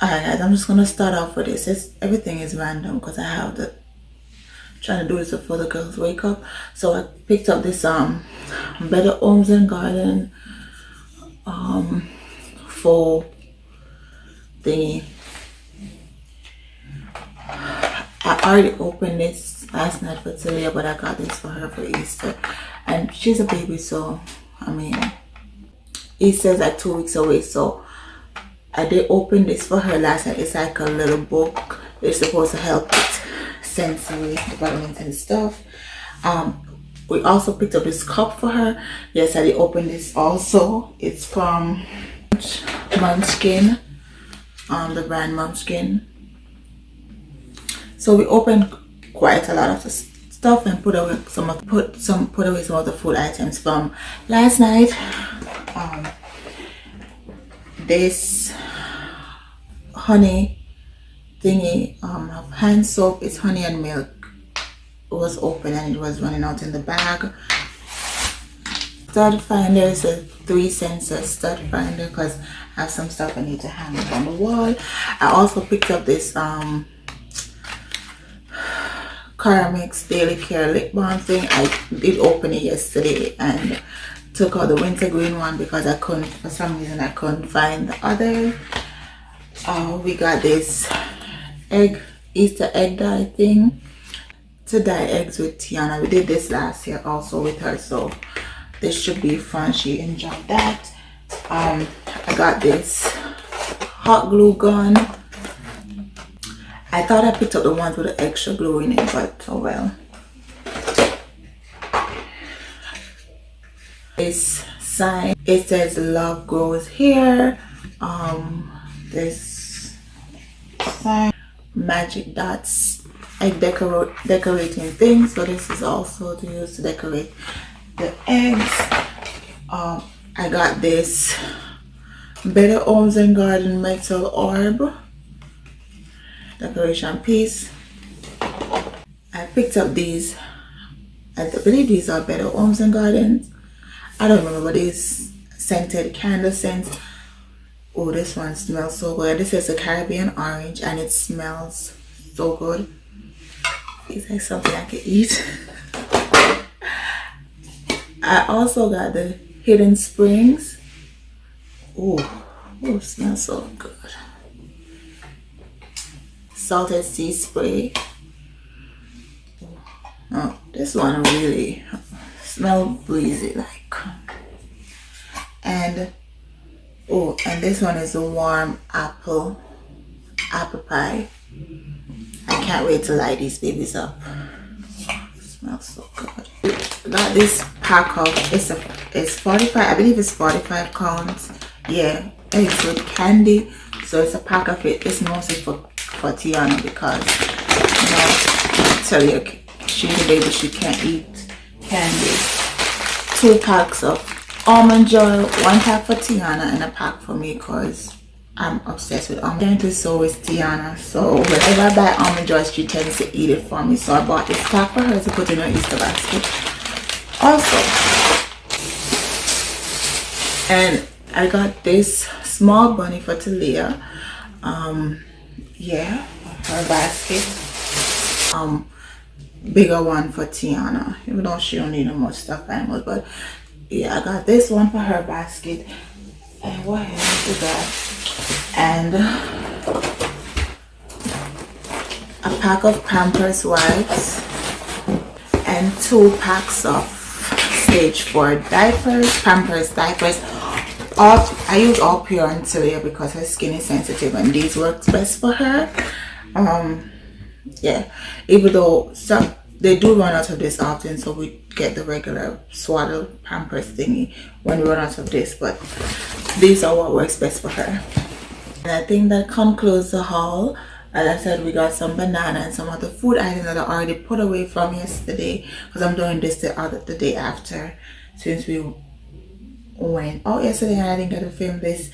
Alright guys, I'm just gonna start off with this. Everything is random because I have the trying to do this before the girls wake up. So I picked up this Better Homes and Garden faux thingy. I already opened this last night for Talia, but I got this for her for Easter. And she's a baby, so I mean Easter's like 2 weeks away, so I did open this for her last night. It's like a little book. It's supposed to help with sensory development and stuff. We also picked up this cup for her. Yes, I did open this also. It's from Munchkin, the brand Munchkin. So we opened quite a lot of the stuff and put away some of the food items from last night. This honey thingy hand soap is honey and milk. It was open and it was running out in the bag. Stud finder is a 3 sensor stud finder because I have some stuff I need to hang up on the wall. I also picked up this Caramix Daily Care lip balm thing. I did open it yesterday and took out the wintergreen one because I couldn't, for some reason I couldn't find the other. We got this Easter egg dye thing to dye eggs with Tiana. We did this last year also with her, so this should be fun. She enjoyed that. I got this hot glue gun. I thought I picked up the ones with the extra glue in it, but oh well. This sign, it says love grows here. This sign, magic dots, egg decorating things. So this is also to use to decorate the eggs. I got this Better Homes and Garden metal orb decoration piece. I picked up these. I believe these are Better Homes and Gardens. I don't remember, but these scented candle scents. Oh, this one smells so good. This is a Caribbean orange and it smells so good. It's like something I could eat. I also got the Hidden Springs. Oh, it smells so good. Salted sea spray. Oh, this one really smells breezy like. And oh, and this one is a warm apple pie. I can't wait to light these babies up. It smells so good. I got this pack of it's 45, I believe it's 45 counts. Yeah, eggs with candy. So it's a pack of it. It's mostly for Tiana because you know, I tell you, she's a baby, she can't eat candy. 2 packs of almond joy, 1 pack for Tiana and a pack for me because I'm obsessed with almond joy. So is Tiana. So whenever I buy almond joy, she tends to eat it for me. So I bought this pack for her to put in her Easter basket. Also, and I got this small bunny for Talia. Yeah, her basket. Bigger one for Tiana, even though she don't need no more stuffed animals. But yeah, I got this one for her basket. And what else is that? And a pack of Pampers wipes and 2 packs of stage 4 diapers, Pampers diapers. I use all pure on Talia because her skin is sensitive and these works best for her. Yeah, even though they do run out of this often, so we get the regular swaddle Pampers thingy when we run out of this, but these are what works best for her. And I think that concludes the haul. As I said, we got some banana and some other food items that I already put away from yesterday because I'm doing this the day after, since we went out yesterday and I didn't get to film this.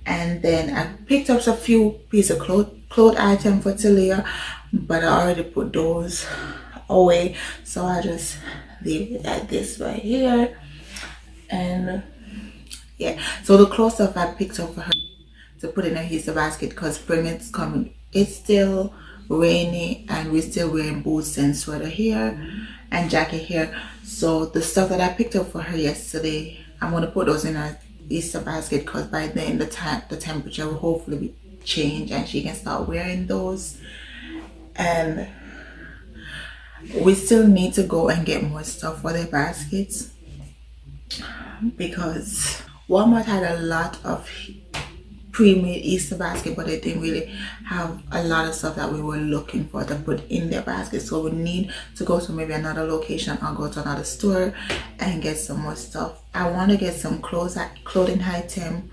And then I picked up a few pieces of clothes item for Talia, but I already put those away, so I just leave it at this right here. And yeah, so the clothes stuff I picked up for her to put in a Easter basket because spring is coming. It's still rainy and we're still wearing boots and sweater here and jacket here. So the stuff that I picked up for her yesterday, I'm going to put those in a Easter basket because by then the temperature will hopefully change and she can start wearing those. And we still need to go and get more stuff for their baskets because Walmart had a lot of pre-made Easter basket, but they didn't really have a lot of stuff that we were looking for to put in their basket. So we need to go to maybe another location or go to another store and get some more stuff. I want to get some clothing item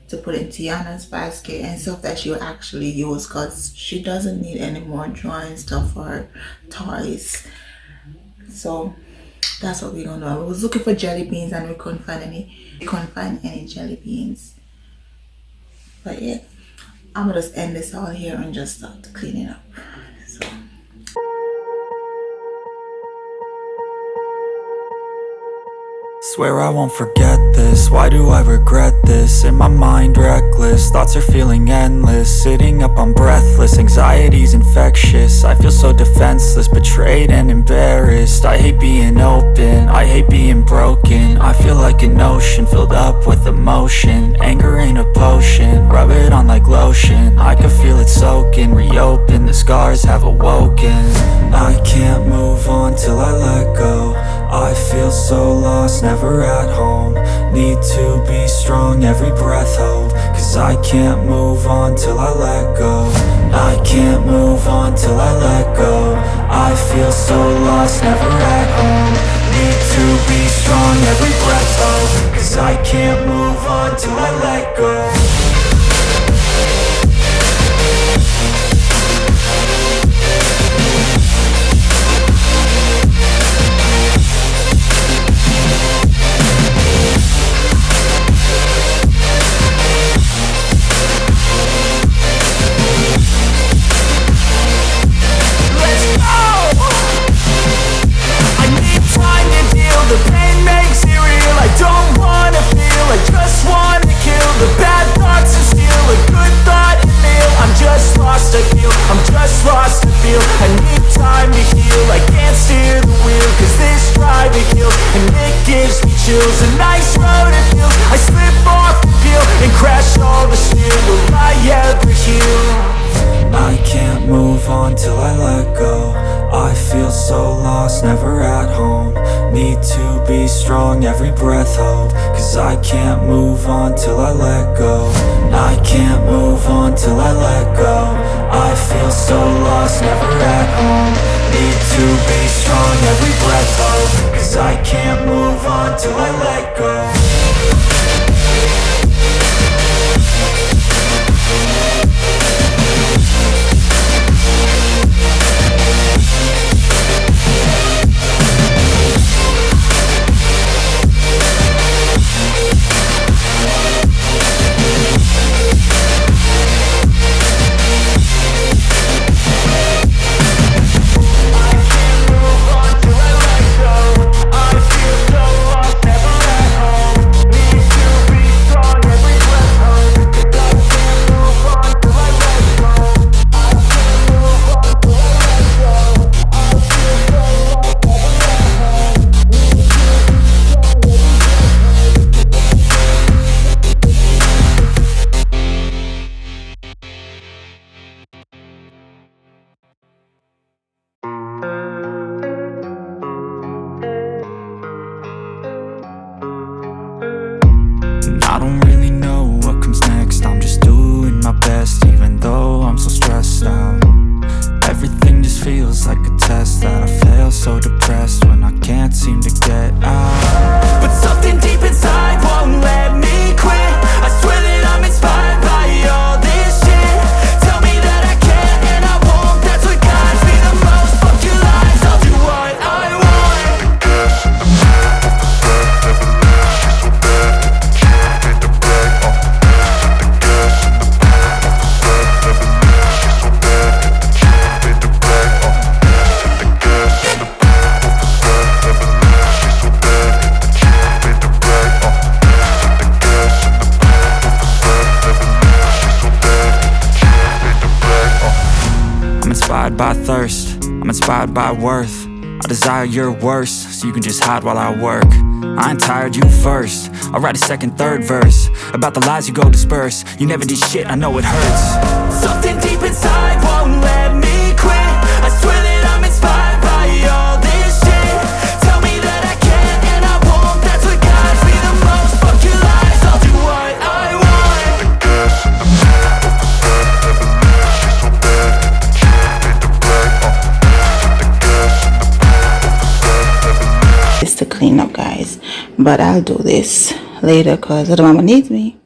to put in Tiana's basket and stuff that she'll actually use because she doesn't need any more drawing stuff for her toys. So that's what we're gonna do. I was looking for jelly beans and we couldn't find any jelly beans. But yeah, I'm gonna just end this all here and just start cleaning up. So swear I won't forget this, why do I regret this? In my mind reckless, thoughts are feeling endless. Sitting up I'm breathless, anxiety's infectious. I feel so defenseless, betrayed and embarrassed. I hate being open, I hate being broken. I feel like an ocean filled up with emotion. Anger ain't a potion, rub it on like lotion. I can feel it soaking, reopen, the scars have awoken. I can't move on till I let go. I feel so lost, never at home. Need to be strong, every breath hold. Cause I can't move on till I let go. I can't move on till I let go. I feel so lost, never at home. Need to be strong, every breath hold. Cause I can't move on till I let go. A nice road it feels. I slip off the peel and crash all the steel. Will I ever heal? I can't move on till I let go. I feel so lost, never at home. Need to be strong, every breath hold. Cause I can't move on till I let go. I can't move on till I let go. I feel so lost, never at home. Need to be strong, every breath hold. Cause I can't move on till I let go. inspired by thirst, I'm inspired by worth. I desire your worst, so you can just hide while I work. I ain't tired, you first. I'll write a second, third verse about the lies you go disperse. You never did shit, I know it hurts. Something deep inside won't let me quit. I swear that I'm inspired by all this shit. Tell me that I can and I won't. That's what guides me the most. Fuck your lies, I'll do what I want. The gas in the back of the set, never leave. She's so bad, hit the gym, hit the black. The gas in the back of the set, never leave. It's to clean up, guys, but I'll do this later because little mama needs me.